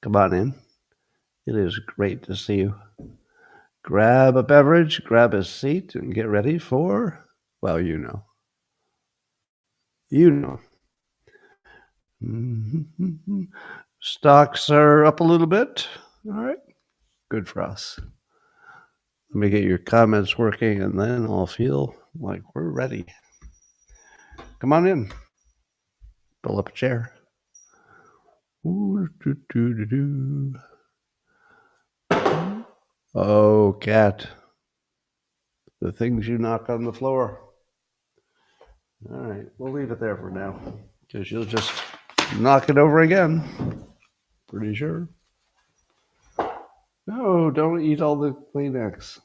Come on in. It is great to see you. Grab a beverage, grab a seat, and get ready for, well, you know. You know. Stocks are up a little bit. All right. Good for us. Let me get your comments working, and then I'll feel like we're ready. Come on in. Pull up a chair. Oh, cat. The things you knock on the floor. All right, we'll leave it there for now because you'll just knock it over again. Pretty sure. No, don't eat all the Kleenex.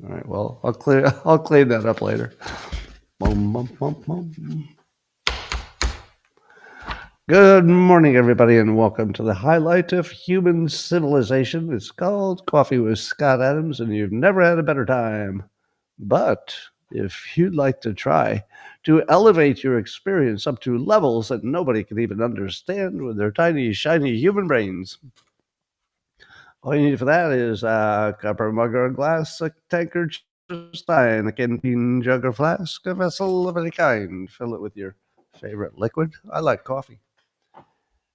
All right, well, I'll clean that up later. Bum, bum, bum, bum. Good morning, everybody, and welcome to the highlight of human civilization. It's called Coffee with Scott Adams, and you've never had a better time. But if you'd like to try to elevate your experience up to levels that nobody can even understand with their tiny, shiny human brains, all you need for that is a cup or mug or a glass, a tankard, a stein, a canteen, jug or flask, a vessel of any kind. Fill it with your favorite liquid. I like coffee.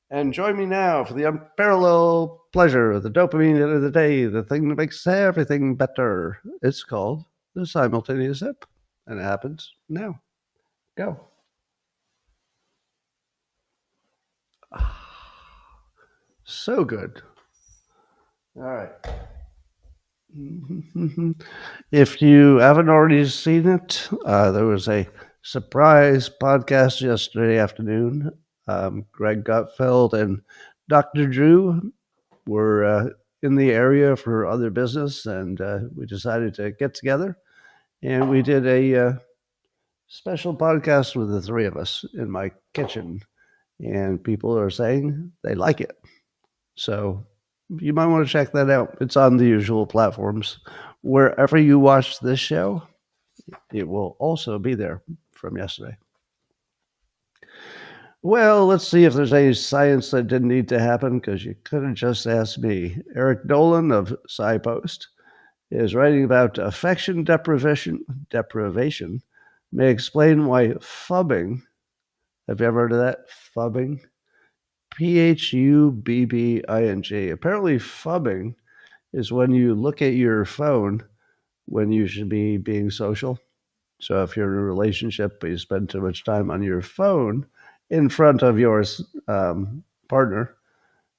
And join me now for the unparalleled pleasure, the dopamine hit of the day, the thing that makes everything better. It's called the simultaneous sip, and it happens now. Go. So good. All right. If you haven't already seen it, there was a surprise podcast yesterday afternoon. Greg Gutfeld and Dr. Drew were in the area for other business, and we decided to get together, and we did a special podcast with the three of us in my kitchen, and people are saying they like it. So you might want to check that out. It's on the usual platforms. Wherever you watch this show, it will also be there from yesterday. Well, let's see if there's any science that didn't need to happen, because you could have just asked me. Eric Dolan of SciPost is writing about affection deprivation may explain why phubbing, have you ever heard of that? Phubbing? Phubbing. Apparently, phubbing is when you look at your phone when you should be being social. So if you're in a relationship but you spend too much time on your phone in front of your partner,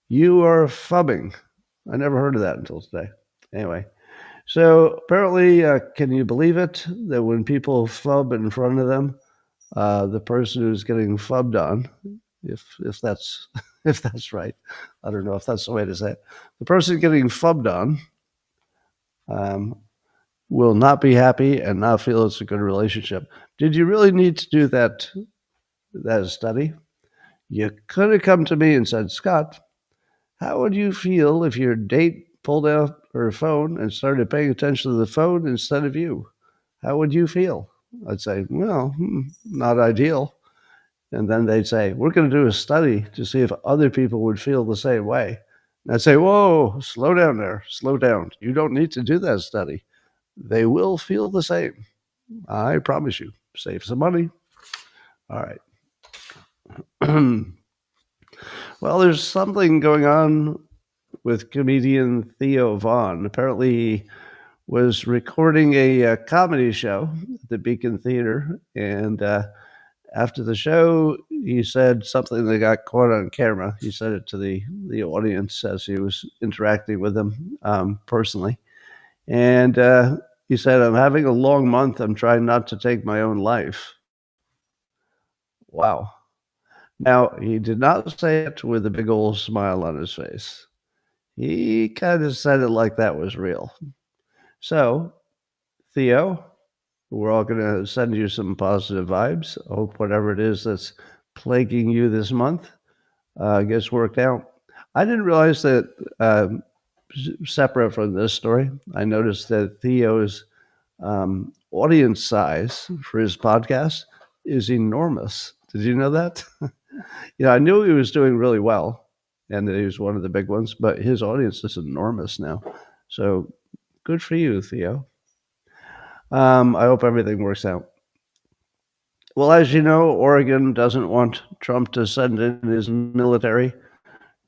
you are phubbing. I never heard of that until today. Anyway, so apparently, can you believe it that when people phub in front of them, the person who's getting phubbed on, if that's if that's right, I don't know if that's the way to say it, the person getting phubbed on will not be happy and not feel it's a good relationship. Did you really need to do that study? You could have come to me and said, Scott, how would you feel if your date pulled out her phone and started paying attention to the phone instead of you? How would you feel? I'd say, well, not ideal. And then they'd say, we're going to do a study to see if other people would feel the same way. And I'd say, whoa, slow down there, slow down. You don't need to do that study. They will feel the same. I promise you. Save some money. All right. Well, there's something going on with comedian Theo Vaughn. Apparently, he was recording a comedy show at the Beacon Theater, and after the show, he said something that got caught on camera. He said it to the audience as he was interacting with them personally. And he said, I'm having a long month. I'm trying not to take my own life. Wow. Now, he did not say it with a big old smile on his face. He kind of said it like that was real. So, Theo, we're all going to send you some positive vibes. I hope whatever it is that's plaguing you this month gets worked out. I didn't realize that, separate from this story, I noticed that Theo's audience size for his podcast is enormous. Did you know that? I knew he was doing really well. and he was one of the big ones. But his audience is enormous now, so good for you, Theo. I hope everything works out. Well, as you know, Oregon doesn't want Trump to send in his military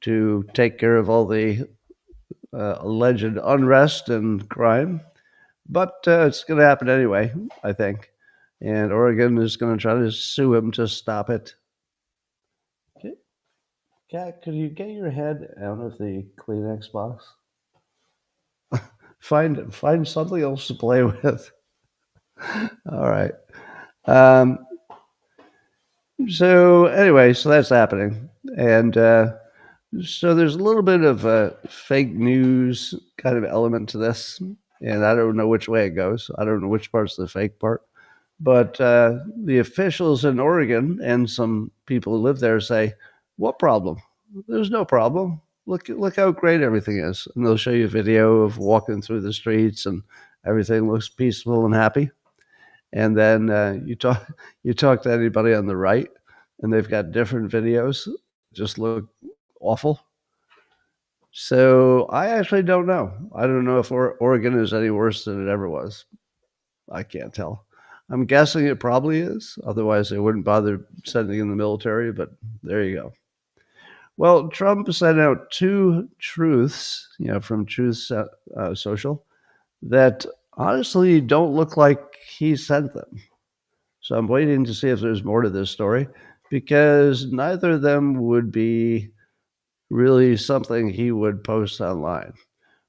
to take care of all the alleged unrest and crime. But it's going to happen anyway, I think. And Oregon is going to try to sue him to stop it. Okay. Cat, could you get your head out of the Kleenex box? Find something else to play with. All right. Um, so anyway, so that's happening, and so there's a little bit of a fake news kind of element to this, and I don't know which way it goes. I don't know which part's the fake part. But the officials in Oregon and some people who live there say, "What problem? There's no problem. Look how great everything is." And they'll show you a video of walking through the streets, and everything looks peaceful and happy. And then you talk to anybody on the right, and they've got different videos, just look awful. So I actually don't know. I don't know if Oregon is any worse than it ever was. I can't tell. I'm guessing it probably is. Otherwise, they wouldn't bother sending in the military. But there you go. Well, Trump sent out two truths, from Truth Social, that honestly don't look like he sent them. So I'm waiting to see if there's more to this story, because neither of them would be really something he would post online.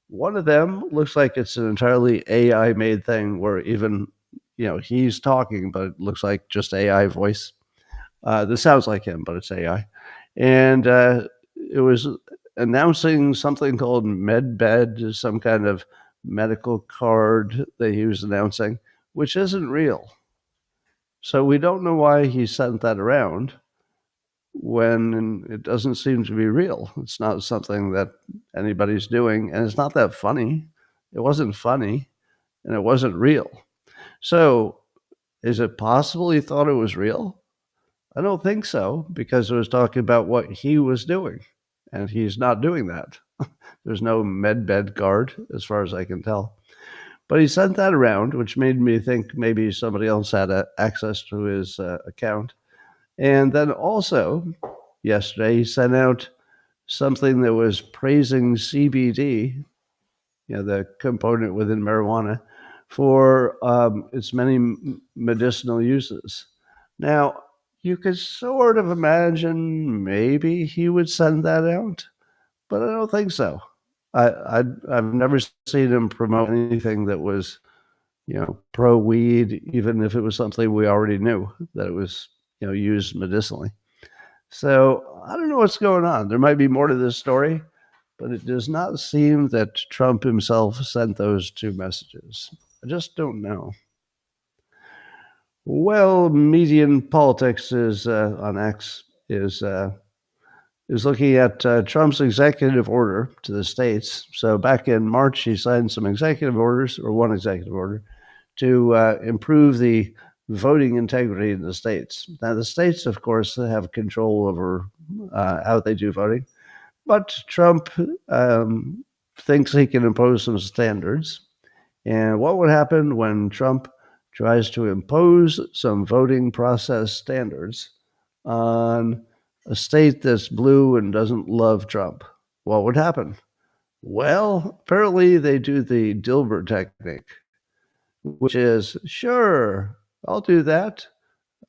One of them looks like it's an entirely AI made thing where even, he's talking, but it looks like just AI voice. This sounds like him, but it's AI. And it was announcing something called MedBed, some kind of medical card that he was announcing, which isn't real. So we don't know why he sent that around when it doesn't seem to be real. It's not something that anybody's doing, and it's not that funny. It wasn't funny, and it wasn't real. So is it possible he thought it was real? I don't think so, because it was talking about what he was doing, and he's not doing that. There's no MedBed card, as far as I can tell. But he sent that around, which made me think maybe somebody else had access to his account. And then also, yesterday, he sent out something that was praising CBD, the component within marijuana, for its many medicinal uses. Now, you could sort of imagine maybe he would send that out, but I don't think so. I've never seen him promote anything that was, pro weed, even if it was something we already knew that it was, used medicinally. So I don't know what's going on. There might be more to this story, but it does not seem that Trump himself sent those two messages. I just don't know. Well, median politics is on X is looking at Trump's executive order to the states. So back in March, he signed some executive orders, or one executive order, to improve the voting integrity in the states. Now, the states, of course, have control over how they do voting, but Trump thinks he can impose some standards. And what would happen when Trump tries to impose some voting process standards on a state that's blue and doesn't love Trump? What would happen? Well, apparently they do the Dilbert technique, which is, sure, I'll do that.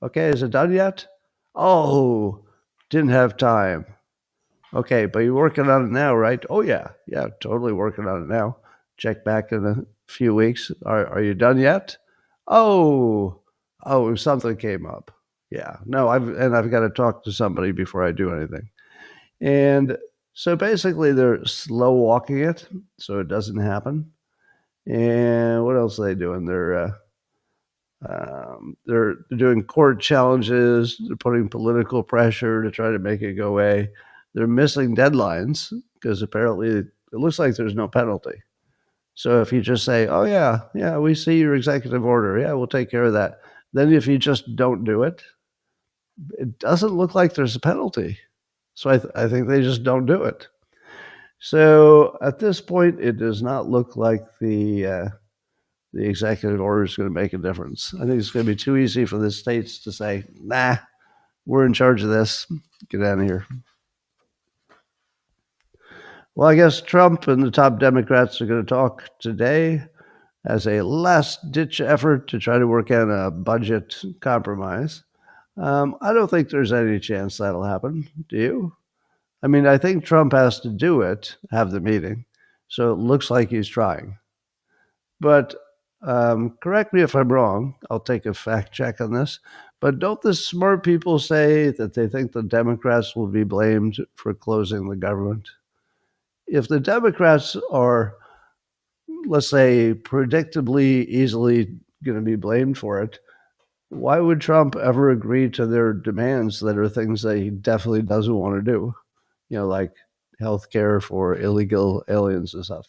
Okay, is it done yet? Oh, didn't have time. Okay, but you're working on it now, right? Oh, yeah, totally working on it now. Check back in a few weeks. Are you done yet? Oh, something came up. Yeah, no, I've got to talk to somebody before I do anything. And so basically, they're slow walking it so it doesn't happen. And what else are they doing? They're doing court challenges. They're putting political pressure to try to make it go away. They're missing deadlines because apparently it looks like there's no penalty. So if you just say, "Oh yeah, we see your executive order. Yeah, we'll take care of that." Then if you just don't do it, it doesn't look like there's a penalty. So I think they just don't do it. So at this point, it does not look like the executive order is going to make a difference. I think it's going to be too easy for the states to say, nah, we're in charge of this. Get out of here. Well, I guess Trump and the top Democrats are going to talk today as a last ditch effort to try to work out a budget compromise. I don't think there's any chance that'll happen. Do you? I mean, I think Trump has to do it, have the meeting. So it looks like he's trying. But correct me if I'm wrong. I'll take a fact check on this. But don't the smart people say that they think the Democrats will be blamed for closing the government? If the Democrats are, let's say, predictably easily going to be blamed for it, why would Trump ever agree to their demands that are things that he definitely doesn't want to do? Like health care for illegal aliens and stuff.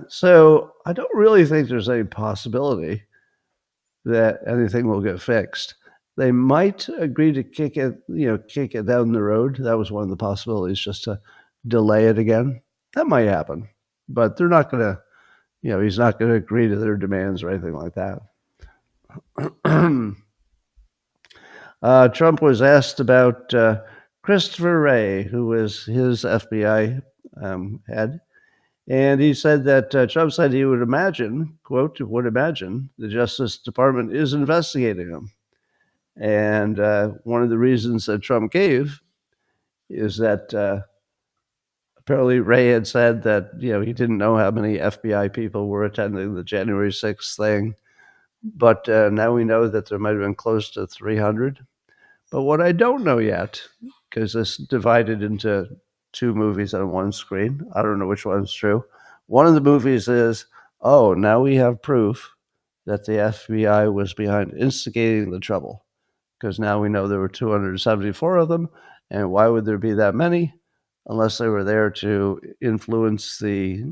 So I don't really think there's any possibility that anything will get fixed. They might agree to kick it down the road. That was one of the possibilities, just to delay it again. That might happen, but they're not going to. He's not going to agree to their demands or anything like that. Trump was asked about Christopher Wray, who was his FBI head. And he said that Trump said he would imagine, quote, would imagine the Justice Department is investigating him. And one of the reasons that Trump gave is that apparently Wray had said that, he didn't know how many FBI people were attending the January 6th thing. But now we know that there might have been close to 300. But what I don't know yet, because this divided into two movies on one screen, I don't know which one's true. One of the movies is, oh, now we have proof that the FBI was behind instigating the trouble, because now we know there were 274 of them, and why would there be that many unless they were there to influence the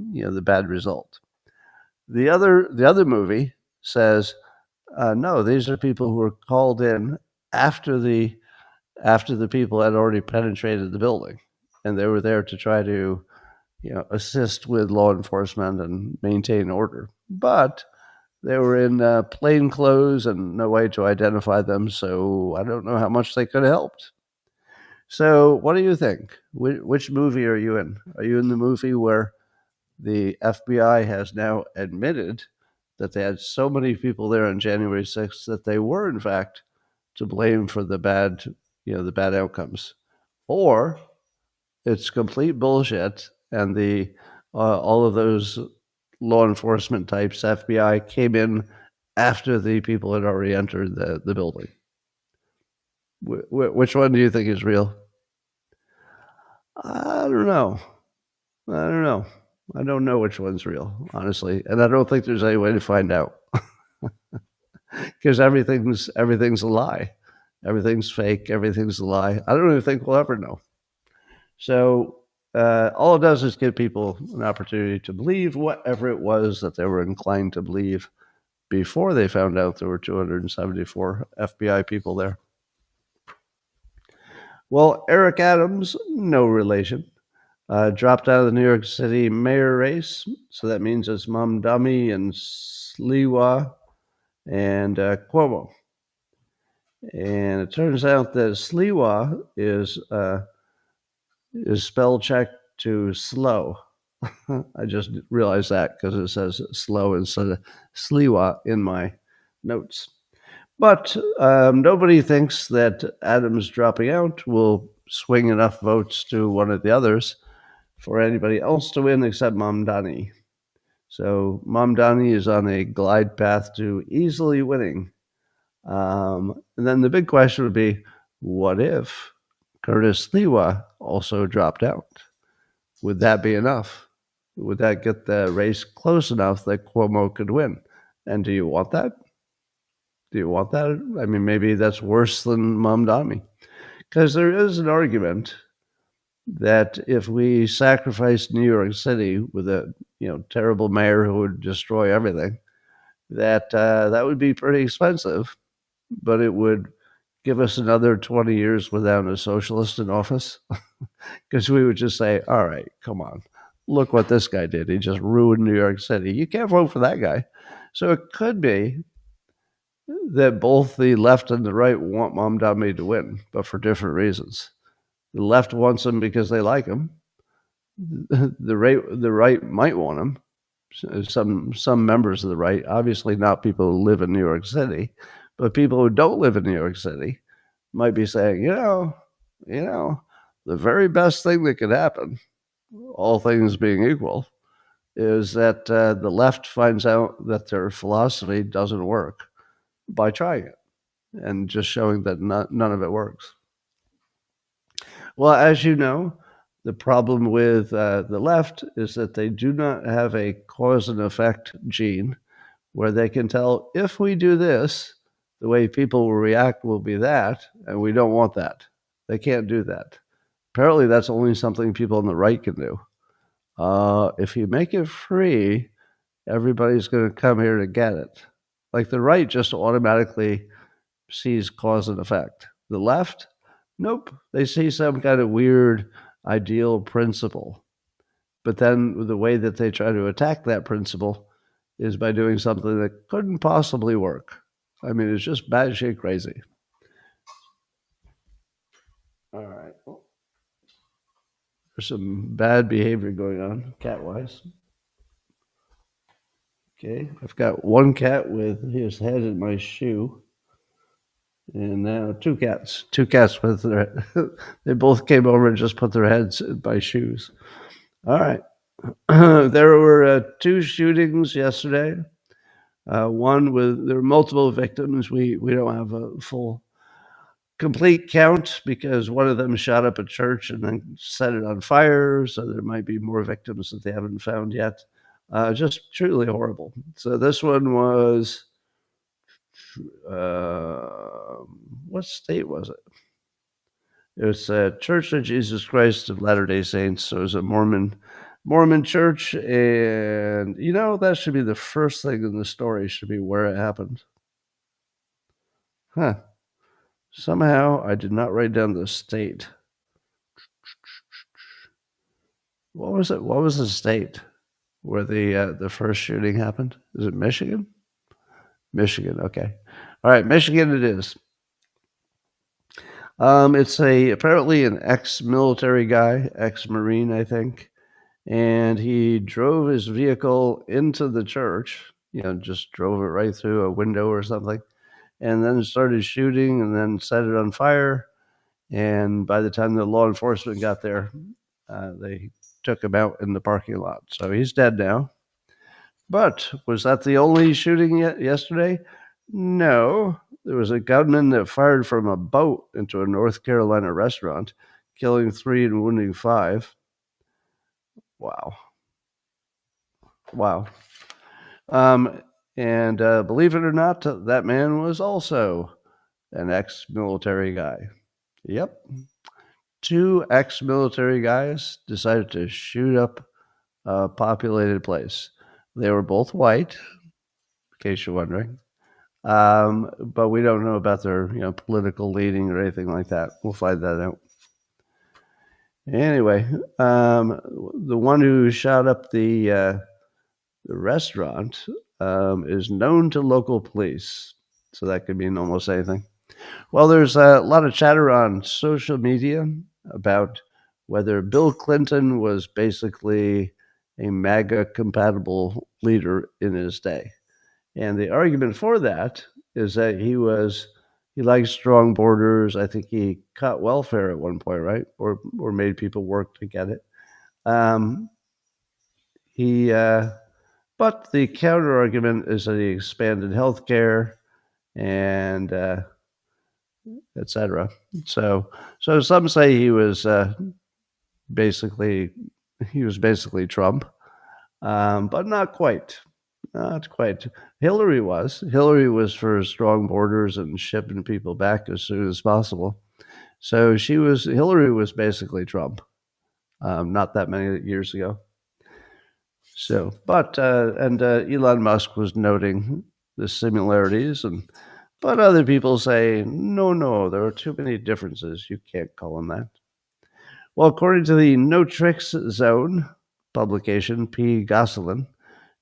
bad result? The other movie says, no, these are people who were called in after the people had already penetrated the building, and they were there to try to assist with law enforcement and maintain order. But they were in plain clothes and no way to identify them, so I don't know how much they could have helped. So what do you think? Which movie are you in? Are you in the movie where the FBI has now admitted that they had so many people there on January 6th that they were, in fact, to blame for the bad outcomes? Or it's complete bullshit, and the all of those law enforcement types, FBI, came in after the people had already entered the building. Which one do you think is real? I don't know. I don't know which one's real, honestly, and I don't think there's any way to find out, because everything's a lie, everything's fake, everything's a lie. I don't even think we'll ever know. So all it does is give people an opportunity to believe whatever it was that they were inclined to believe before they found out there were 274 FBI people there. Well, Eric Adams, no relation, dropped out of the New York City mayor race. So that means it's Mamdani and Sliwa and Cuomo. And it turns out that Sliwa is spell checked to slow. I just realized that because it says slow instead of Sliwa in my notes. But nobody thinks that Adams dropping out will swing enough votes to one of the others for anybody else to win except Mamdani. So Mamdani is on a glide path to easily winning. And then the big question would be, what if Curtis Sliwa also dropped out? Would that be enough? Would that get the race close enough that Cuomo could win? And do you want that? Do you want that? I mean, maybe that's worse than Mamdani. Because there is an argument that if we sacrificed New York City with a terrible mayor who would destroy everything, that would be pretty expensive, but it would give us another 20 years without a socialist in office? Because we would just say, all right, come on. Look what this guy did. He just ruined New York City. You can't vote for that guy. So it could be that both the left and the right want Mamdani to win, but for different reasons. The left wants him because they like him. The right might want him. Some members of the right, obviously not people who live in New York City, but people who don't live in New York City might be saying, the very best thing that could happen, all things being equal, is that the left finds out that their philosophy doesn't work by trying it and just showing that none of it works. Well, as you know, the problem with the left is that they do not have a cause and effect gene where they can tell if we do this, the way people will react will be that, and we don't want that. They can't do that. Apparently, that's only something people on the right can do. If you make it free, everybody's going to come here to get it. Like the right just automatically sees cause and effect. The left, nope. They see some kind of weird ideal principle. But then the way that they try to attack that principle is by doing something that couldn't possibly work. I mean, it's just batshit crazy. All right. Well, there's some bad behavior going on cat-wise. Okay, I've got one cat with his head in my shoe, and now two cats. Two cats with their they both came over and just put their heads in my shoes. All right. There were two shootings yesterday. One with there were multiple victims. We don't have a full complete count because one of them shot up a church and then set it on fire. So there might be more victims that they haven't found yet. Just truly horrible. So this one was, what state was it? It was a Church of Jesus Christ of Latter-day Saints. So it was a Mormon church, and that should be the first thing in the story. Should be where it happened. Huh. Somehow I did not write down the state. What was it? What was the state where the first shooting happened? Is it Michigan? Michigan. Okay. All right, Michigan. It is. It's apparently an ex-military guy, ex-Marine, I think, and he drove his vehicle into the church. Just drove it right through a window or something, and then started shooting, and then set it on fire. And by the time the law enforcement got there, they took him out in the parking lot. So he's dead now. But was that the only shooting yesterday? No. There was a gunman that fired from a boat into a North Carolina restaurant, killing 3 and wounding 5. Wow. And believe it or not, that man was also an ex-military guy. Yep. 2 ex-military guys decided to shoot up a populated place. They were both white, in case you're wondering. But we don't know about their political leaning or anything like that. We'll find that out. Anyway, the one who shot up the restaurant is known to local police, so that could mean almost anything. Well, there's a lot of chatter on social media about whether Bill Clinton was basically a MAGA-compatible leader in his day. And the argument for that is that he liked strong borders. I think he cut welfare at one point, right? Or made people work to get it. But the counter argument is that he expanded healthcare and etc. So some say he was basically Trump, but not quite. Not quite. Hillary was for strong borders and shipping people back as soon as possible. So Hillary was basically Trump, not that many years ago. So, but Elon Musk was noting the similarities, and But other people say, no, no, there are too many differences. You can't call them that. Well, according to the No Tricks Zone publication, P. Gosselin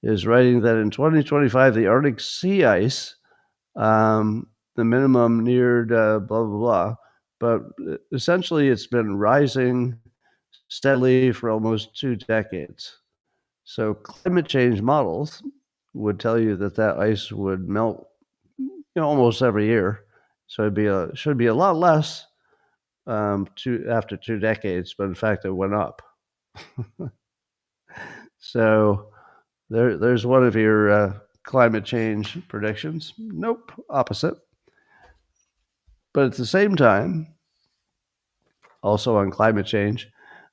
is writing that in 2025, the Arctic sea ice, the minimum neared blah, blah, blah. But essentially, it's been rising steadily for almost 2 decades. So climate change models would tell you that that ice would melt, almost every year. So should be a lot less after 2 decades, but in fact, it went up. So there's one of your climate change predictions. Nope, opposite. But at the same time, also on climate change,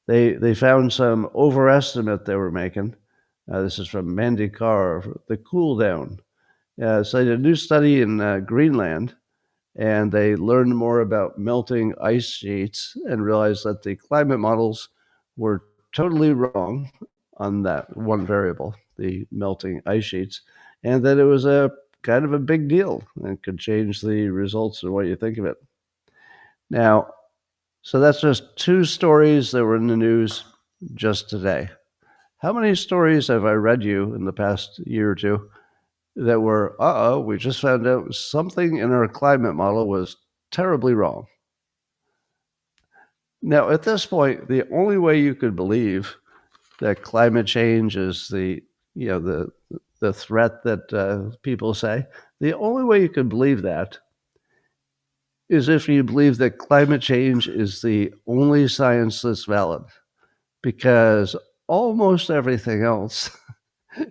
they found some overestimate they were making. This is from Mandy Carr, the cool down. So they did a new study in Greenland, and they learned more about melting ice sheets and realized that the climate models were totally wrong on that one variable, the melting ice sheets, and that it was a kind of a big deal and could change the results of what you think of it. Now, so that's just two stories that were in the news just today. How many stories have I read you in the past year or two that were, we just found out something in our climate model was terribly wrong? Now, at this point, the only way you could believe that climate change is the threat that people say, the only way you could believe that is if you believe that climate change is the only science that's valid, because almost everything else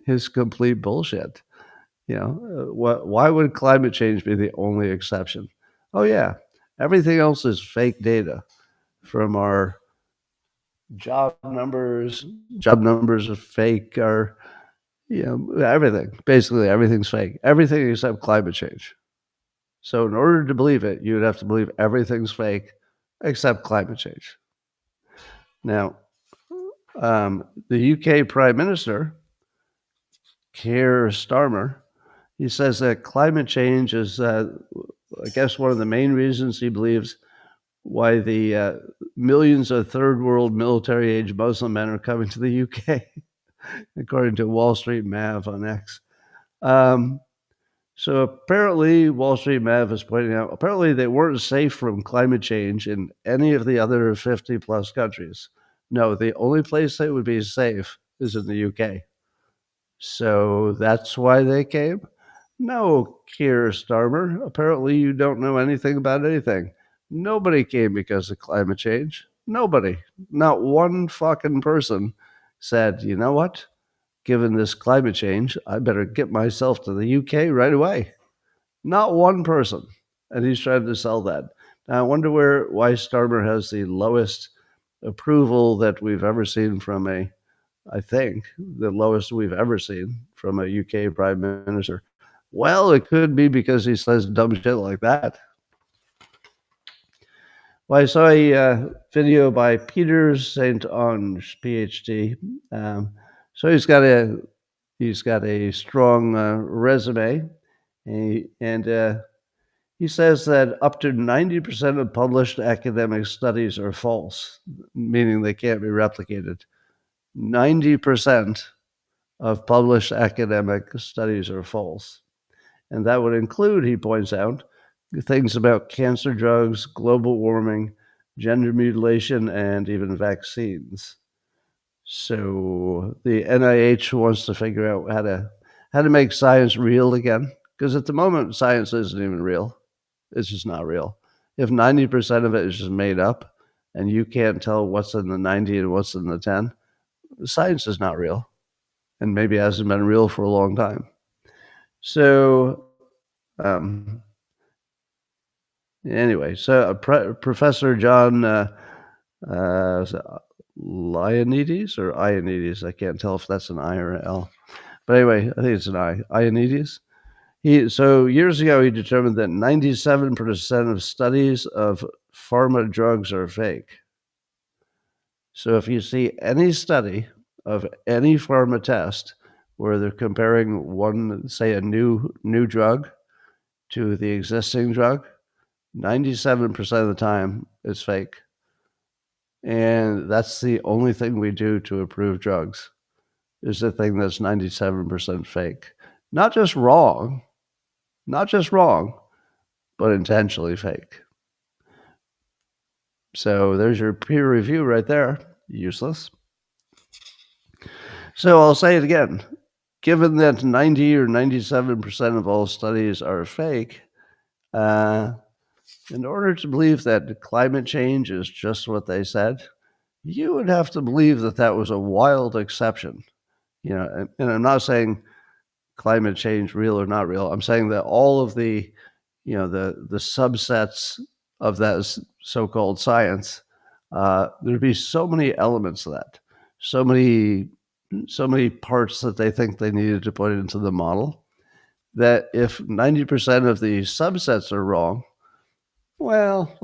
is complete bullshit. Why would climate change be the only exception? Oh yeah, everything else is fake data from our job numbers. Job numbers are fake. Everything. Basically, everything's fake. Everything except climate change. So in order to believe it, you would have to believe everything's fake except climate change. Now, the UK Prime Minister, Keir Starmer, he says that climate change is, I guess, one of the main reasons he believes why the millions of third world military age Muslim men are coming to the UK, according to Wall Street Mav on X. So apparently, Wall Street Mav is pointing out, apparently they weren't safe from climate change in any of the other 50 plus countries. No, the only place they would be safe is in the UK. So that's why they came? No, Keir Starmer. Apparently, you don't know anything about anything. Nobody came because of climate change. Nobody. Not one fucking person said, you know what? Given this climate change, I better get myself to the UK right away. Not one person. And he's trying to sell that. Now, I wonder why Starmer has the lowest approval that we've ever seen from I think, the lowest we've ever seen from a UK Prime Minister. Well, it could be because he says dumb shit like that. Well, I saw a video by Peter St. Onge, PhD. So he's got a strong resume, and he says that up to 90% of published academic studies are false, meaning they can't be replicated. 90% of published academic studies are false. And that would include, he points out, things about cancer drugs, global warming, gender mutilation, and even vaccines. So the NIH wants to figure out how to make science real again, because at the moment science isn't even real. It's just not real. If 90% of it is just made up, and you can't tell what's in the 90 and what's in the 10, science is not real, and maybe hasn't been real for a long time. So anyway, so Professor John Ioannidis or Ioannidis, I can't tell if that's an I or an L, but anyway, I think it's an I. Ioannidis. So years ago, he determined that 97% of studies of pharma drugs are fake. So if you see any study of any pharma test where they're comparing one, say, a new drug to the existing drug, 97% of the time it's fake. And that's the only thing we do to approve drugs, is the thing that's 97% fake. Not just wrong, but intentionally fake. So there's your peer review right there. Useless. So I'll say it again. Given that 90 or 97% of all studies are fake, in order to believe that climate change is just what they said, you would have to believe that that was a wild exception. And I'm not saying climate change real or not real. I'm saying that all of the subsets of that so-called science, there'd be so many elements to that, so many parts that they think they needed to put into the model, that if 90% of the subsets are wrong, well,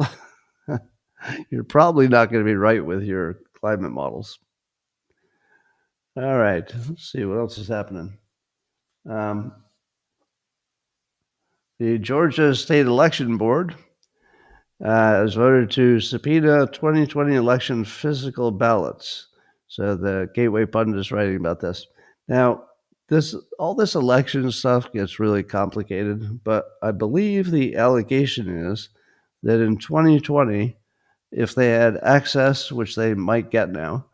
you're probably not going to be right with your climate models. All right, let's see what else is happening. The Georgia State Election Board has voted to subpoena 2020 election physical ballots. So the Gateway Pundit is writing about this. Now, all this election stuff gets really complicated, but I believe the allegation is that in 2020, if they had access, which they might get now,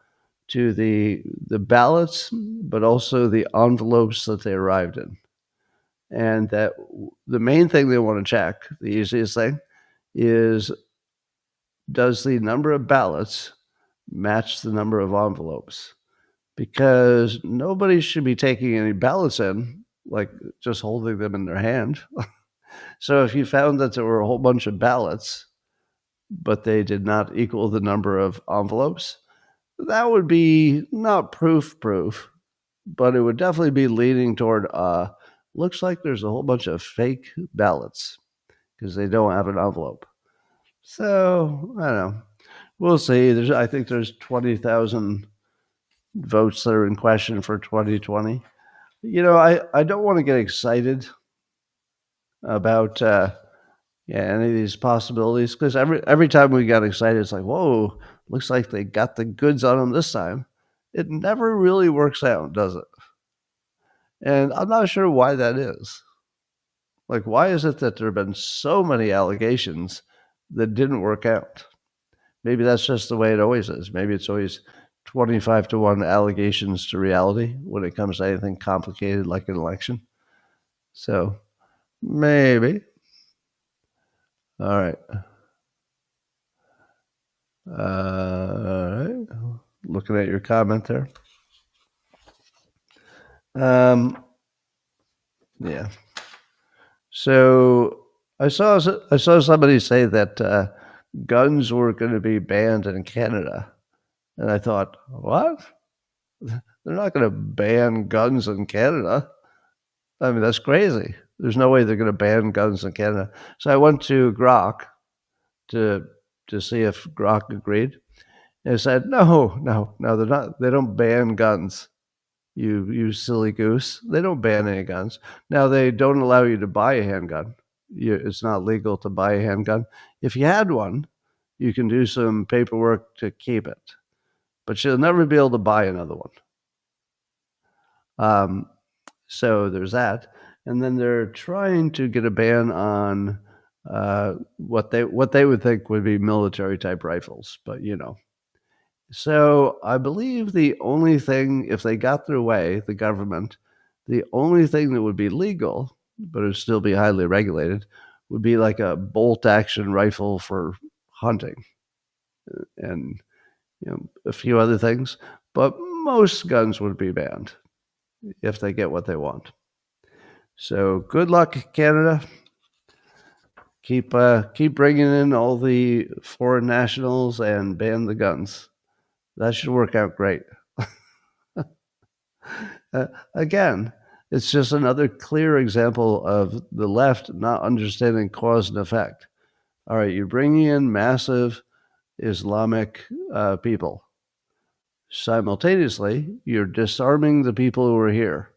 to the ballots, but also the envelopes that they arrived in, and that the main thing they want to check, the easiest thing, is does the number of ballots match the number of envelopes? Because nobody should be taking any ballots in, like just holding them in their hand. So if you found that there were a whole bunch of ballots, but they did not equal the number of envelopes, that would be not proof, but it would definitely be leaning toward, looks like there's a whole bunch of fake ballots because they don't have an envelope. So, I don't know. We'll see. I think there's 20,000 votes that are in question for 2020. I don't want to get excited about any of these possibilities, because every time we got excited, it's like, whoa, looks like they got the goods on them this time. It never really works out, does it? And I'm not sure why that is. Like, why is it that there have been so many allegations that didn't work out? Maybe that's just the way it always is. Maybe it's always 25 to 1 allegations to reality when it comes to anything complicated like an election. So maybe. All right. All right. Looking at your comment there. Yeah. So I saw somebody say that guns were going to be banned in Canada, and I thought, what? They're not going to ban guns in Canada. I mean, that's crazy. There's no way they're going to ban guns in Canada. So I went to Grok to see if Grok agreed. And it said, no, they're not. They don't ban guns. You silly goose. They don't ban any guns. Now, they don't allow you to buy a handgun. It's not legal to buy a handgun. If you had one, you can do some paperwork to keep it, but you'll never be able to buy another one. So there's that. And then they're trying to get a ban on what they would think would be military type rifles, but So I believe the only thing, if they got their way, the government, the only thing that would be legal, but it would still be highly regulated, would be like a bolt action rifle for hunting and a few other things. But most guns would be banned if they get what they want. So good luck, Canada. Keep bringing in all the foreign nationals and ban the guns. That should work out great. Again, it's just another clear example of the left not understanding cause and effect. All right, you're bringing in massive Islamic people. Simultaneously, you're disarming the people who are here.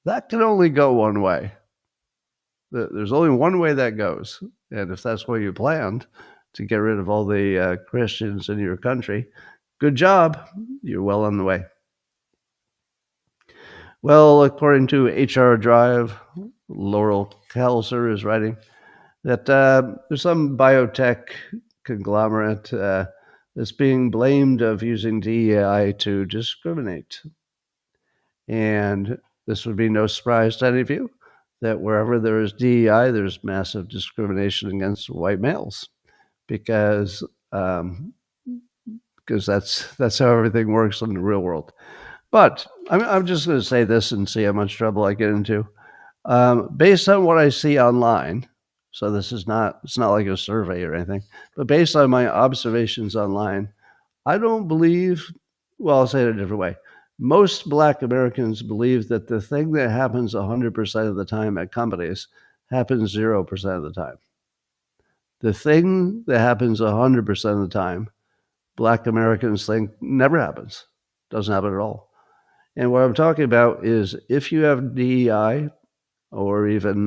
That can only go one way. There's only one way that goes. And if that's where you planned to get rid of all the Christians in your country, good job. You're well on the way. Well, according to HR Drive, Laurel Kelser is writing that there's some biotech conglomerate that's being blamed of using DEI to discriminate. And this would be no surprise to any of you that wherever there is DEI, there's massive discrimination against white males because that's how everything works in the real world. But I'm just going to say this and see how much trouble I get into. Based on what I see online, so it's not like a survey or anything, but based on my observations online, I don't believe, well, I'll say it a different way. Most Black Americans believe that the thing that happens 100% of the time at companies happens 0% of the time. The thing that happens 100% of the time, Black Americans think never happens, doesn't happen at all. And what I'm talking about is if you have DEI or even,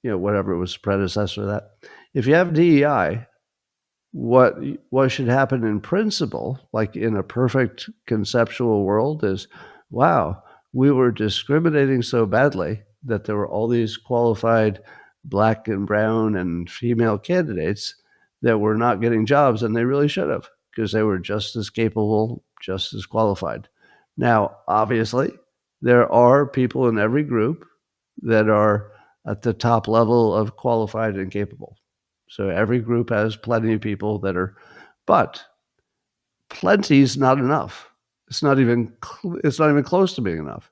whatever was predecessor to that, if you have DEI, what should happen in principle, like in a perfect conceptual world, is, wow, we were discriminating so badly that there were all these qualified Black and brown and female candidates that were not getting jobs, and they really should have, because they were just as capable, just as qualified. Now, obviously, there are people in every group that are at the top level of qualified and capable. So every group has plenty of people that are, but plenty is not enough. It's not even close to being enough.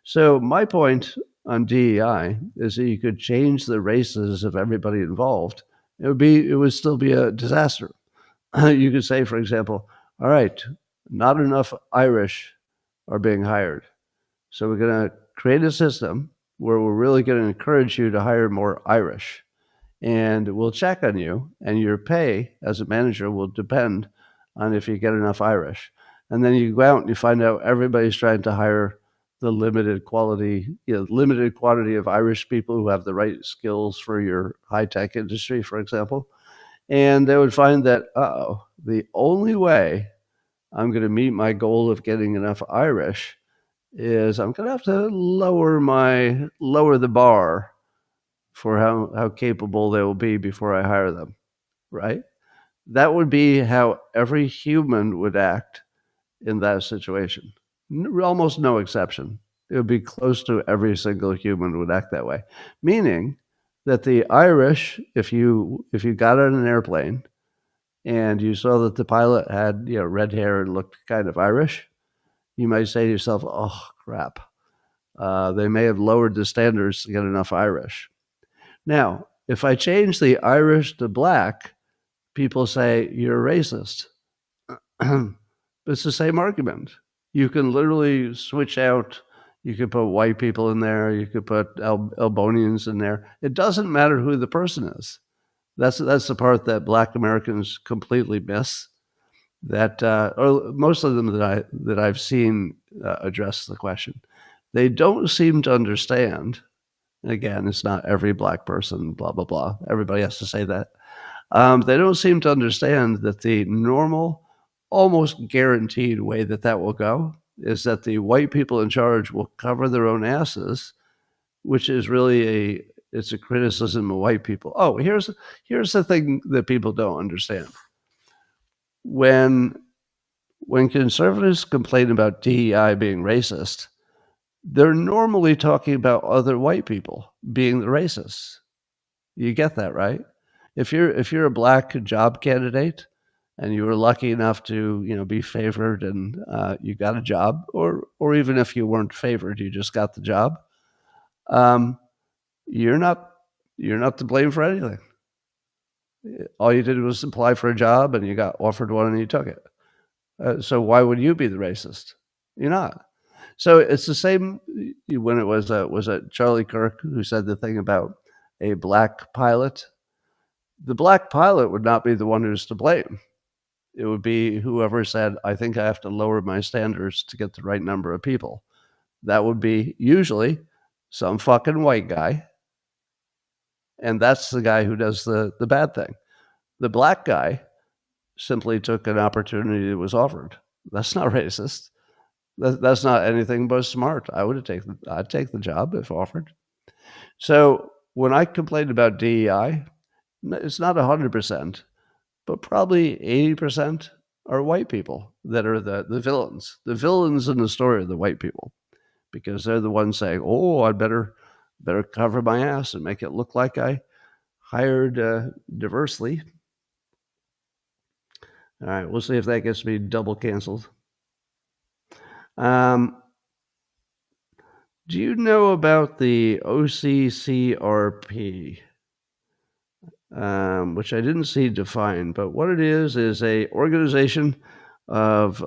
So my point on DEI is that you could change the races of everybody involved. It would still be a disaster. You could say, for example, all right, not enough Irish are being hired. So we're going to create a system where we're really going to encourage you to hire more Irish. And we'll check on you, and your pay as a manager will depend on if you get enough Irish. And then you go out and you find out everybody's trying to hire the limited quantity of Irish people who have the right skills for your high-tech industry, for example. And they would find that, the only way I'm going to meet my goal of getting enough Irish is I'm going to have to lower the bar for how capable they will be before I hire them, right? That would be how every human would act in that situation. Almost no exception. It would be close to every single human would act that way. Meaning that the Irish, if you got on an airplane and you saw that the pilot had red hair and looked kind of Irish, you might say to yourself, "Oh crap, they may have lowered the standards to get enough Irish." Now, if I change the Irish to Black, people say you're racist. It's the same argument. You can literally switch out. You could put white people in there. You could put Albanians in there. It doesn't matter who the person is. That's the part that Black Americans completely miss. That or most of them that I've seen address the question, they don't seem to understand. Again, it's not every Black person, blah, blah, blah. Everybody has to say that. They don't seem to understand that the normal, almost guaranteed way that will go is that the white people in charge will cover their own asses, which is really it's a criticism of white people. Oh, here's the thing that people don't understand. When conservatives complain about DEI being racist, they're normally talking about other white people being the racists. You get that, right? If you're a Black job candidate and you were lucky enough to be favored and you got a job, or even if you weren't favored, you just got the job, you're not to blame for anything. All you did was apply for a job and you got offered one and you took it. So why would you be the racist? You're not. So it's the same when it was it Charlie Kirk who said the thing about a Black pilot. The Black pilot would not be the one who's to blame. It would be whoever said, I think I have to lower my standards to get the right number of people. That would be usually some fucking white guy, and that's the guy who does the bad thing. The black guy simply took an opportunity that was offered. That's not racist. That's not anything but smart. I'd take the job if offered. So when I complained about DEI, it's not 100%, but probably 80% are white people that are the villains. The villains in the story are the white people, because they're the ones saying, "Oh, I better cover my ass and make it look like I hired diversely." All right, we'll see if that gets me double canceled. Do you know about the OCCRP? Which I didn't see defined, but what it is a organization of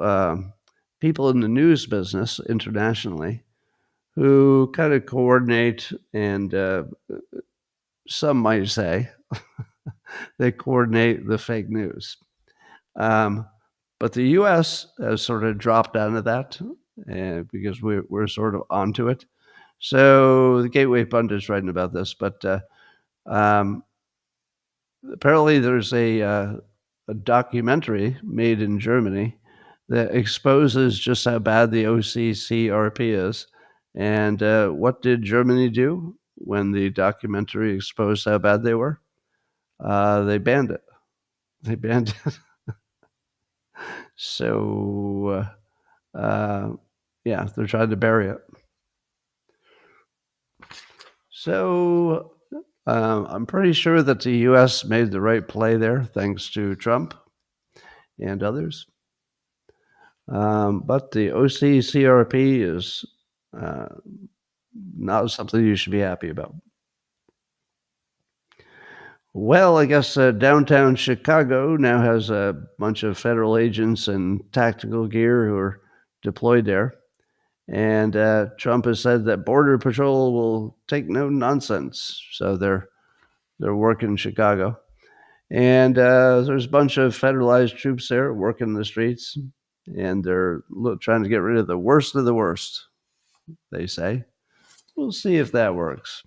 people in the news business internationally who kind of coordinate, and some might say they coordinate the fake news. But the U.S. has sort of dropped out of that because we're sort of onto it. So the Gateway Pundit's writing about this, but apparently there's a documentary made in Germany that exposes just how bad the OCCRP is. And what did Germany do when the documentary exposed how bad they were? They banned it. They banned it. So, yeah, they're trying to bury it. So I'm pretty sure that the U.S. made the right play there, thanks to Trump and others. But the OCCRP is not something you should be happy about. Well, I guess downtown Chicago now has a bunch of federal agents in tactical gear who are deployed there. And Trump has said that Border Patrol will take no nonsense. So they're working Chicago. And there's a bunch of federalized troops there working the streets. And they're trying to get rid of the worst, they say. We'll see if that works.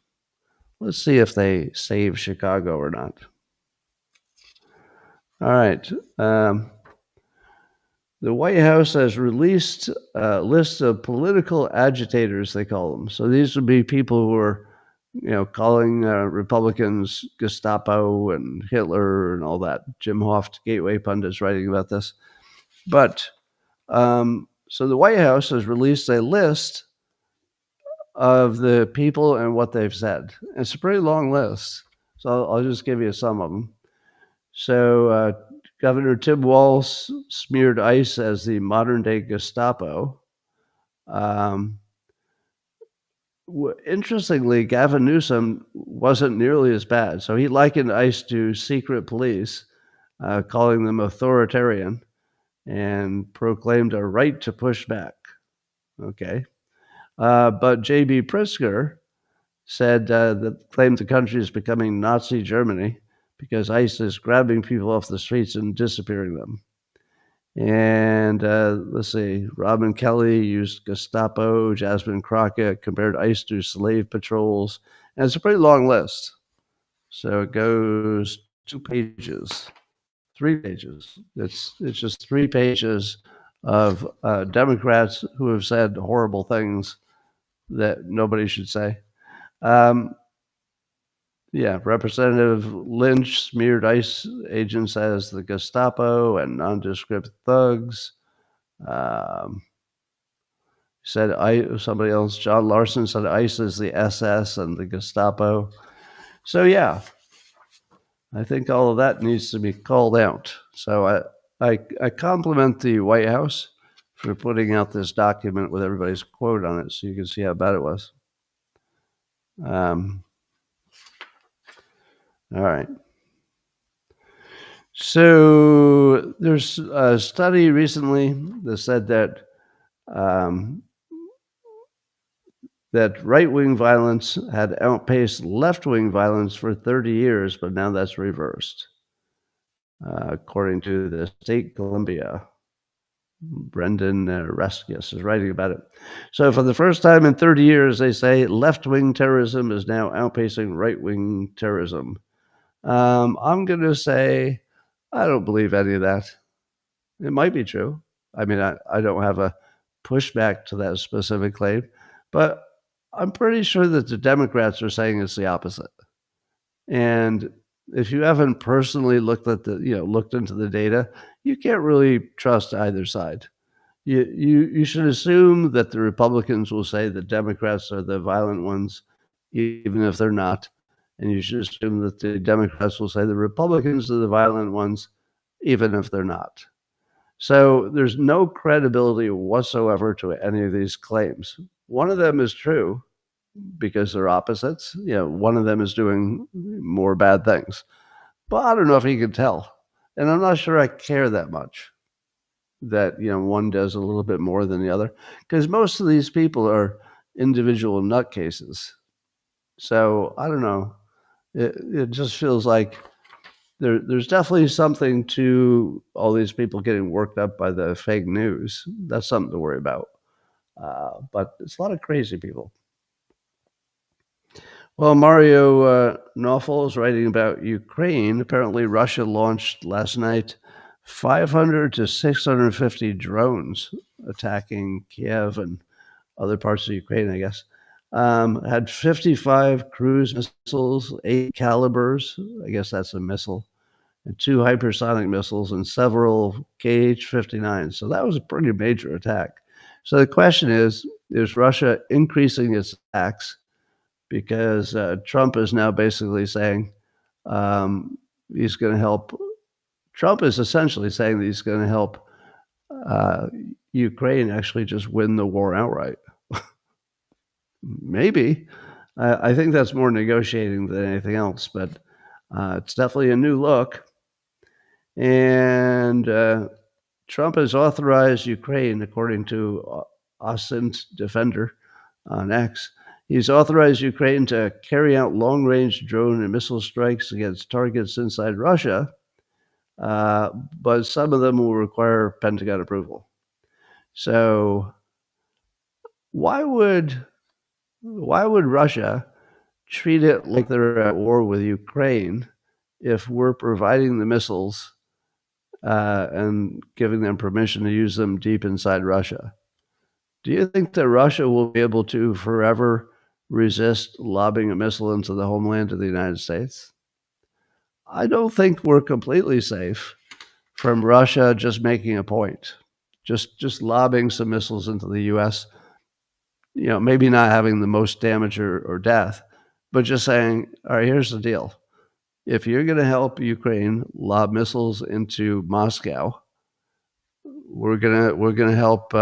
Let's see if they save Chicago or not. All right. The White House has released a list of political agitators, they call them. So these would be people who are, calling Republicans Gestapo and Hitler and all that. Jim Hoft, Gateway Pundit, is writing about this. But so the White House has released a list of the people and what they've said. It's a pretty long list, so I'll just give you some of them. So Governor Tim Walz smeared ICE as the modern-day Gestapo. Interestingly, Gavin Newsom wasn't nearly as bad. So he likened ICE to secret police, calling them authoritarian, and proclaimed a right to push back. Okay. But J.B. Pritzker said that claimed the country is becoming Nazi Germany because ICE is grabbing people off the streets and disappearing them. And let's see, Robin Kelly used Gestapo, Jasmine Crockett compared ICE to slave patrols, and it's a pretty long list. So it goes 2 pages, 3 pages. It's just 3 pages of Democrats who have said horrible things that nobody should say. Yeah, Representative Lynch smeared ICE agents as the Gestapo and nondescript thugs. Somebody else, John Larson, said ICE is the SS and the Gestapo. So yeah, I think all of that needs to be called out. So I compliment the White House for putting out this document with everybody's quote on it, so you can see how bad it was. All right. So there's a study recently that said that that right-wing violence had outpaced left-wing violence for 30 years, but now that's reversed, according to the state Columbia. Brendan Reskus is writing about it. So, for the first time in 30 years, they say left-wing terrorism is now outpacing right-wing terrorism. I'm going to say I don't believe any of that. It might be true. I mean, I don't have a pushback to that specific claim, but I'm pretty sure that the Democrats are saying it's the opposite. And if you haven't personally looked into the data, you can't really trust either side. You should assume that the Republicans will say the Democrats are the violent ones, even if they're not. And you should assume that the Democrats will say the Republicans are the violent ones, even if they're not. So there's no credibility whatsoever to any of these claims. One of them is true because they're opposites. One of them is doing more bad things. But I don't know if you can tell. And I'm not sure I care that much that one does a little bit more than the other, because most of these people are individual nutcases. So I don't know. It just feels like there's definitely something to all these people getting worked up by the fake news. That's something to worry about. But it's a lot of crazy people. Well, Mario Nawfal is writing about Ukraine. Apparently, Russia launched last night 500 to 650 drones attacking Kiev and other parts of Ukraine, I guess. Had 55 cruise missiles, 8 calibers, I guess that's a missile, and 2 hypersonic missiles, and several KH-59s. So that was a pretty major attack. So the question is Russia increasing its attacks? Because Trump is now basically saying he's going to help. Trump is essentially saying that he's going to help Ukraine actually just win the war outright. Maybe. I think that's more negotiating than anything else, but it's definitely a new look. And Trump has authorized Ukraine, according to Ascent Defender on X, he's authorized Ukraine to carry out long-range drone and missile strikes against targets inside Russia, but some of them will require Pentagon approval. So why would Russia treat it like they're at war with Ukraine if we're providing the missiles and giving them permission to use them deep inside Russia? Do you think that Russia will be able to forever resist lobbing a missile into the homeland of the United States? I don't think we're completely safe from Russia just making a point, just lobbing some missiles into the U.S., maybe not having the most damage or death, but just saying, all right, here's the deal. If you're going to help Ukraine lob missiles into Moscow, we're gonna help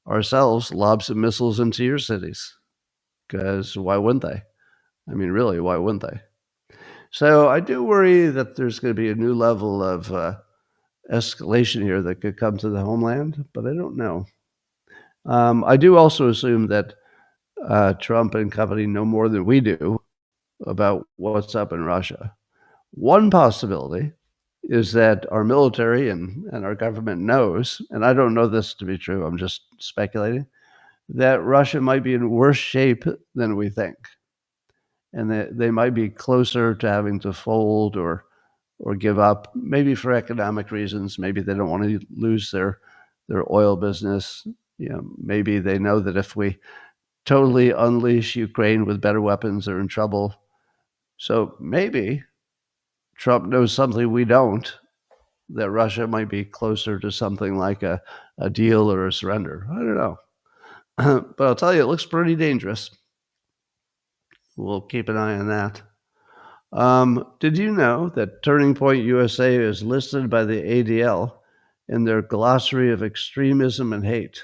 ourselves lob some missiles into your cities, because why wouldn't they? I mean, really, why wouldn't they? So I do worry that there's going to be a new level of escalation here that could come to the homeland, but I don't know. I do also assume that Trump and company know more than we do about what's up in Russia. One possibility is that our military and our government knows, and I don't know this to be true, I'm just speculating, that Russia might be in worse shape than we think, and that they might be closer to having to fold or give up, maybe for economic reasons. Maybe they don't want to lose their oil business. Maybe they know that if we totally unleash Ukraine with better weapons, they're in trouble. So maybe Trump knows something we don't, that Russia might be closer to something like a deal or a surrender. I don't know. But I'll tell you, it looks pretty dangerous. We'll keep an eye on that. Did you know that Turning Point USA is listed by the ADL in their glossary of extremism and hate?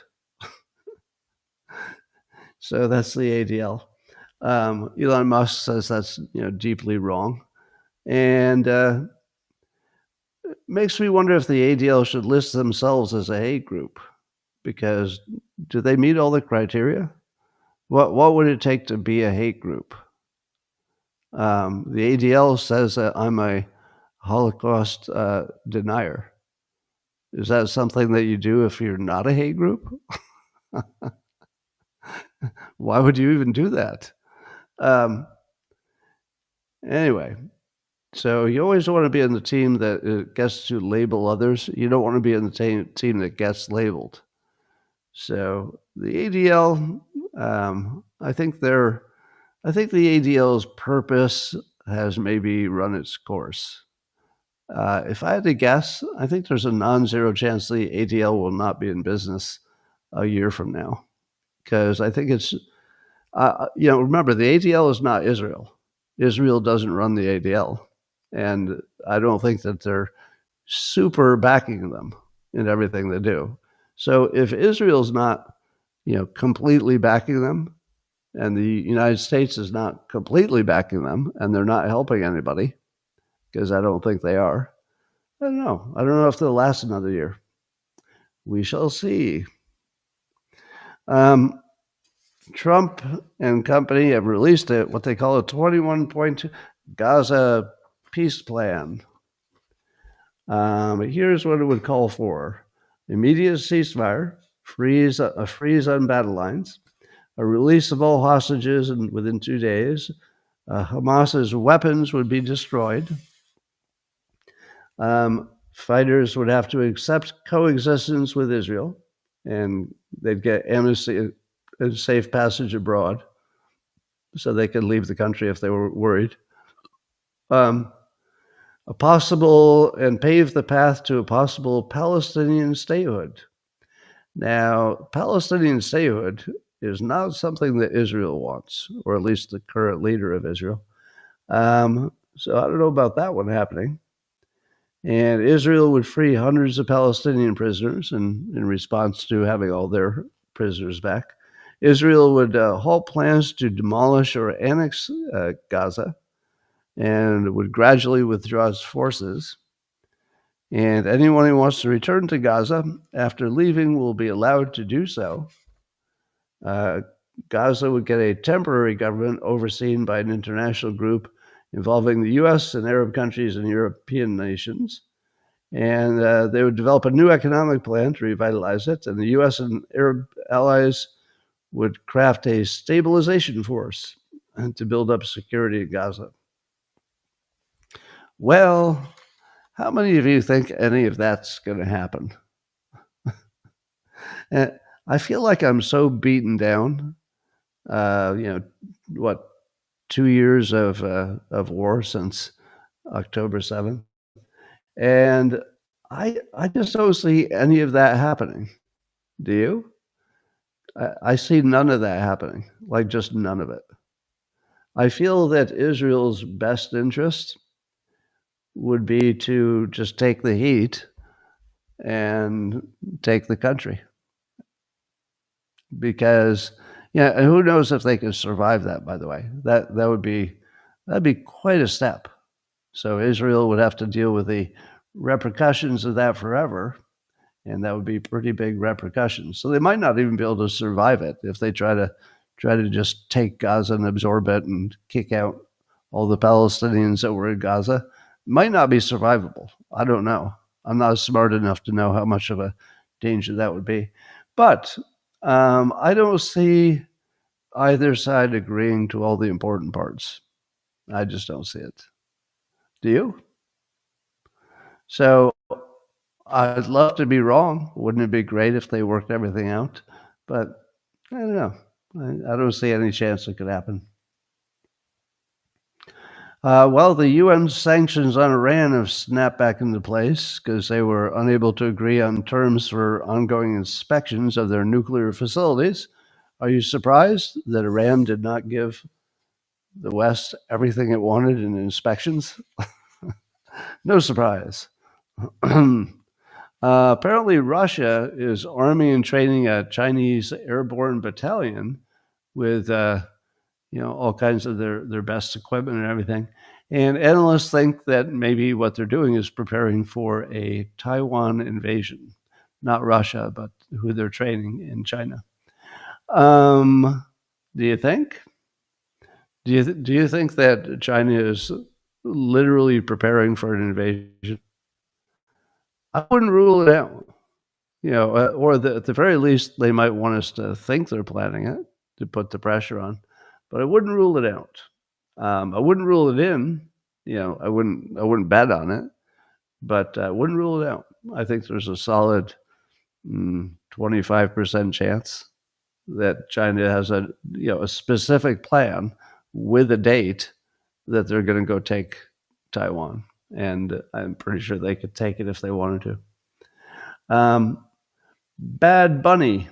So that's the ADL. Elon Musk says that's deeply wrong, and makes me wonder if the ADL should list themselves as a hate group, because do they meet all the criteria? What would it take to be a hate group? The ADL says that I'm a Holocaust denier. Is that something that you do if you're not a hate group? Why would you even do that? Um, anyway, so you always want to be in the team that gets to label others. You don't want to be in the team that gets labeled. So the ADL, I think the ADL's purpose has maybe run its course. If I had to guess, I think there's a non-zero chance the ADL will not be in business a year from now, because I think it's, remember the ADL is not Israel. Israel doesn't run the ADL, and I don't think that they're super backing them in everything they do. So if Israel's not, completely backing them, and the United States is not completely backing them, and they're not helping anybody, because I don't think they are. I don't know. I don't know if they'll last another year. We shall see. Um, Trump and company have released what they call a 21-point Gaza peace plan. Here's what it would call for: immediate ceasefire, a freeze on battle lines, a release of all hostages within 2 days. Hamas's weapons would be destroyed. Fighters would have to accept coexistence with Israel, and they'd get amnesty and safe passage abroad, so they could leave the country if they were worried. A possible and pave the path to a possible Palestinian statehood. Now, Palestinian statehood is not something that Israel wants, or at least the current leader of Israel. So I don't know about that one happening. And Israel would free hundreds of Palestinian prisoners in response to having all their prisoners back. Israel would halt plans to demolish or annex Gaza and would gradually withdraw its forces. And anyone who wants to return to Gaza after leaving will be allowed to do so. Gaza would get a temporary government overseen by an international group involving the US and Arab countries and European nations. And they would develop a new economic plan to revitalize it. And the US and Arab allies would craft a stabilization force to build up security in Gaza. Well, how many of you think any of that's going to happen? I feel like I'm so beaten down. 2 years of war since October 7th, and I just don't see any of that happening. Do you? I see none of that happening, like just none of it. I feel that Israel's best interest would be to just take the heat and take the country. Because, and who knows if they can survive that, by the way. That'd be quite a step. So Israel would have to deal with the repercussions of that forever, and that would be pretty big repercussions. So they might not even be able to survive it if they try to just take Gaza and absorb it and kick out all the Palestinians that were in Gaza. It might not be survivable. I don't know. I'm not smart enough to know how much of a danger that would be. But I don't see either side agreeing to all the important parts. I just don't see it. Do you? So I'd love to be wrong. Wouldn't it be great if they worked everything out? But I don't know. I don't see any chance it could happen. Well, the UN sanctions on Iran have snapped back into place because they were unable to agree on terms for ongoing inspections of their nuclear facilities. Are you surprised that Iran did not give the West everything it wanted in inspections? No surprise. Apparently, Russia is arming and training a Chinese airborne battalion with all kinds of their best equipment and everything. And analysts think that maybe what they're doing is preparing for a Taiwan invasion, not Russia, but who they're training in China. Do you think? Do you think that China is literally preparing for an invasion? I wouldn't rule it out, or at the very least, they might want us to think they're planning it to put the pressure on, but I wouldn't rule it out. I wouldn't rule it in. I wouldn't bet on it, but I wouldn't rule it out. I think there's a solid 25% chance that China has a specific plan with a date that they're going to go take Taiwan, and I'm pretty sure they could take it if they wanted to. Bad Bunny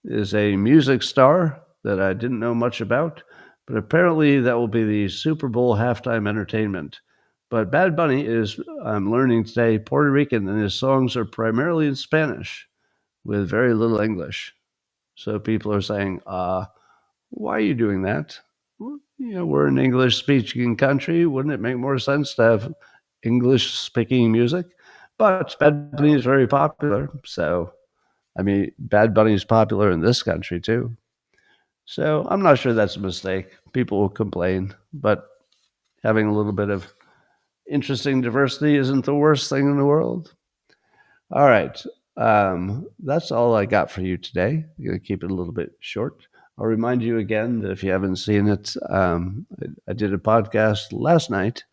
is a music star that I didn't know much about, but apparently that will be the Super Bowl halftime entertainment. But Bad Bunny is, I'm learning today, Puerto Rican, and his songs are primarily in Spanish with very little English. So people are saying, why are you doing that? Well, we're an English speaking country. Wouldn't it make more sense to have English speaking music? But Bad Bunny is very popular. So, I mean, Bad Bunny is popular in this country too. So I'm not sure that's a mistake. People will complain, but having a little bit of interesting diversity isn't the worst thing in the world. All right. That's all I got for you today. I'm going to keep it a little bit short. I'll remind you again that if you haven't seen it, I did a podcast last night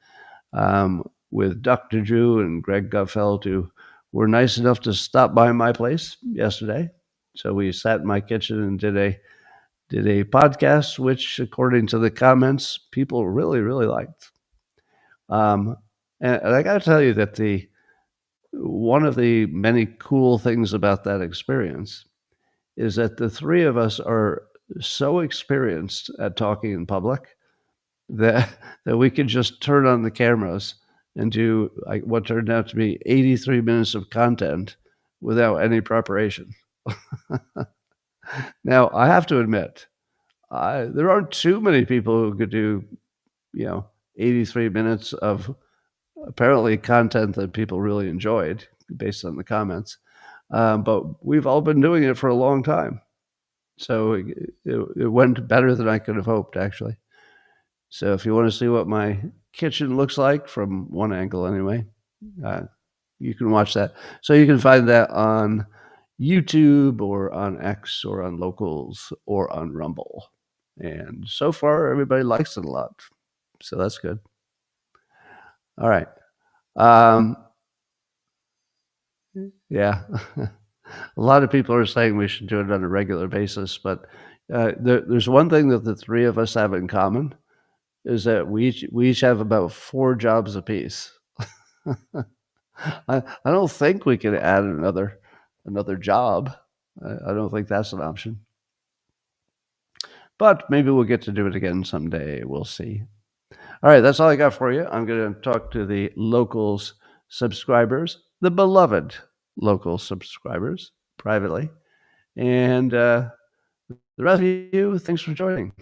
with Dr. Drew and Greg Gutfeld, who were nice enough to stop by my place yesterday. So we sat in my kitchen and did a podcast, which, according to the comments, people really, really liked. And I got to tell you that one of the many cool things about that experience is that the three of us are so experienced at talking in public that we could just turn on the cameras and do like what turned out to be 83 minutes of content without any preparation. Now, I have to admit, there aren't too many people who could do, 83 minutes of apparently content that people really enjoyed based on the comments. But we've all been doing it for a long time. So it went better than I could have hoped, actually. So if you want to see what my kitchen looks like from one angle anyway, you can watch that. So you can find that on YouTube or on X or on Locals or on Rumble. And so far, everybody likes it a lot. So that's good. All right. Yeah. A lot of people are saying we should do it on a regular basis, but there's one thing that the three of us have in common is that we each have about 4 jobs apiece. I don't think we can add another job. I don't think that's an option. But maybe we'll get to do it again someday. We'll see. All right, that's all I got for you. I'm going to talk to the Locals subscribers, the beloved Local subscribers, privately. And the rest of you, thanks for joining.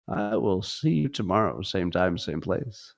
I will see you tomorrow, same time, same place.